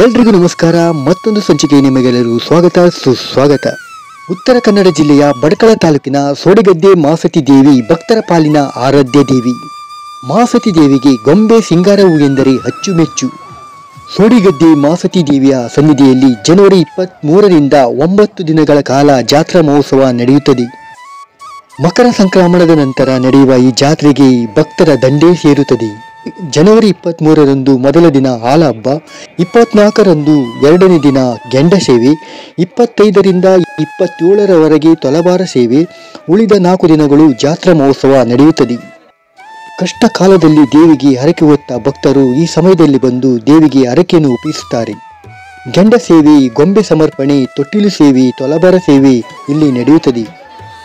ಎಲ್ರಿಗೂ ನಮಸ್ಕಾರ. ಮತ್ತೊಂದು ಸಂಚಿಕೆ ನಿಮಗೆಲ್ಲರಿಗೂ ಸ್ವಾಗತ ಸುಸ್ವಾಗತ. ಉತ್ತರ ಕನ್ನಡ ಜಿಲ್ಲೆಯ ಬಡಕಳ ತಾಲೂಕಿನ ಸೋಡಿಗದ್ದೆ ಮಾಸತಿ ದೇವಿ ಭಕ್ತರ ಪಾಲಿನ ಆರಾಧ್ಯ ದೇವಿ. ಮಾಸತಿ ದೇವಿಗೆ ಗೊಂಬೆ ಸಿಂಗಾರವು ಎಂದರೆ ಅಚ್ಚುಮೆಚ್ಚು. ಸೋಡಿಗದ್ದೆ ಮಾಸತಿ ದೇವಿಯ ಸನ್ನಿಧಿಯಲ್ಲಿ ಜನವರಿ 23ರಿಂದ 9 ದಿನಗಳ ಕಾಲ ಜಾತ್ರಾ ಮಹೋತ್ಸವ ನಡೆಯುತ್ತದೆ. ಮಕರ ಸಂಕ್ರಮಣದ ನಂತರ ನಡೆಯುವ ಈ ಜಾತ್ರೆಗೆ ಭಕ್ತರ ದಂಡೇ ಸೇರುತ್ತದೆ. ಜನವರಿ 23ರಂದು ಮೊದಲ ದಿನ ಹಾಲ ಹಬ್ಬ, 24ರಂದು ಎರಡನೇ ದಿನ ಗೆಂಡ ಸೇವೆ, 25ರಿಂದ 27ರವರೆಗೆ ತೊಲಬಾರ ಸೇವೆ, ಉಳಿದ 4 ದಿನಗಳು ಜಾತ್ರಾ ಮಹೋತ್ಸವ ನಡೆಯುತ್ತದೆ. ಕಷ್ಟ ಕಾಲದಲ್ಲಿ ದೇವಿಗೆ ಹರಕೆ ಹೊತ್ತ ಭಕ್ತರು ಈ ಸಮಯದಲ್ಲಿ ಬಂದು ದೇವಿಗೆ ಹರಕೆಯನ್ನು ಒಪ್ಪಿಸುತ್ತಾರೆ. ಗೆಂಡ ಸೇವೆ, ಗೊಂಬೆ ಸಮರ್ಪಣೆ, ತೊಟ್ಟಿಲು ಸೇವೆ, ತೊಲಬಾರ ಸೇವೆ ಇಲ್ಲಿ ನಡೆಯುತ್ತದೆ.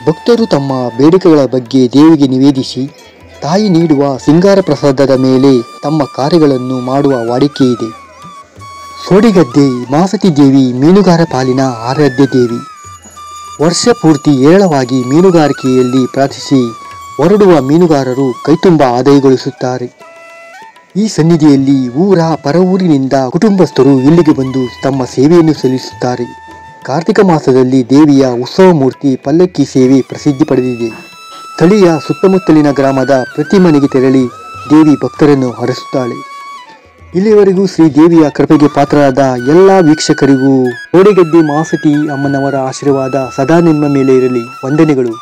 ಭಕ್ತರು ತಮ್ಮ ಬೇಡಿಕೆಗಳ ಬಗ್ಗೆ ದೇವಿಗೆ ನಿವೇದಿಸಿ ತಾಯಿ ನೀಡುವ ಸಿಂಗಾರ ಪ್ರಸಾದದ ಮೇಲೆ ತಮ್ಮ ಕಾರ್ಯಗಳನ್ನು ಮಾಡುವ ವಾಡಿಕೆ ಇದೆ. ಸೋಡಿಗದ್ದೆ ಮಾಸತಿ ದೇವಿ ಮೀನುಗಾರ ಪಾಲಿನ ಆರಾಧ್ಯ ದೇವಿ. ವರ್ಷ ಪೂರ್ತಿ ಹೇರಳವಾಗಿ ಮೀನುಗಾರಿಕೆಯಲ್ಲಿ ಪ್ರಾರ್ಥಿಸಿ ಹೊರಡುವ ಮೀನುಗಾರರು ಕೈತುಂಬ ಆದಾಯಗೊಳಿಸುತ್ತಾರೆ. ಈ ಸನ್ನಿಧಿಯಲ್ಲಿ ಊರ ಪರ ಊರಿನಿಂದ ಕುಟುಂಬಸ್ಥರು ಇಲ್ಲಿಗೆ ಬಂದು ತಮ್ಮ ಸೇವೆಯನ್ನು ಸಲ್ಲಿಸುತ್ತಾರೆ. ಕಾರ್ತಿಕ ಮಾಸದಲ್ಲಿ ದೇವಿಯ ಉತ್ಸವ ಮೂರ್ತಿ ಪಲ್ಲಕ್ಕಿ ಸೇವೆ ಪ್ರಸಿದ್ಧಿ ಪಡೆದಿದೆ. ಸ್ಥಳೀಯ ಸುತ್ತಮುತ್ತಲಿನ ಗ್ರಾಮದ ಪ್ರತಿ ಮನೆಗೆ ತೆರಳಿ ದೇವಿ ಭಕ್ತರನ್ನು ಹರಸುತ್ತಾಳೆ. ಇಲ್ಲಿವರೆಗೂ ಶ್ರೀ ದೇವಿಯ ಕೃಪೆಗೆ ಪಾತ್ರರಾದ ಎಲ್ಲ ವೀಕ್ಷಕರಿಗೂ ಸೋಡಿಗದ್ದೆ ಮಾಸತಿ ಅಮ್ಮನವರ ಆಶೀರ್ವಾದ ಸದಾ ನಿಮ್ಮ ಮೇಲೆ ಇರಲಿ. ವಂದನೆಗಳು.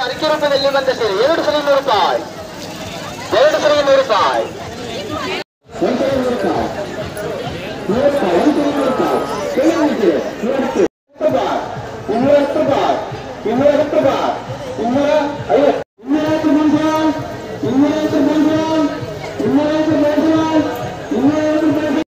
ಅರಕೆ ರೂಪದಲ್ಲಿ ಬಂದ ಸೇರಿ 2 ಸಲ 100 ರೂಪಾಯಿ, 2 ಸಲ 100 ರೂಪಾಯಿ, 100 ರೂಪಾಯಿ, 100 ರೂಪಾಯಿ, 100 ರೂಪಾಯಿ,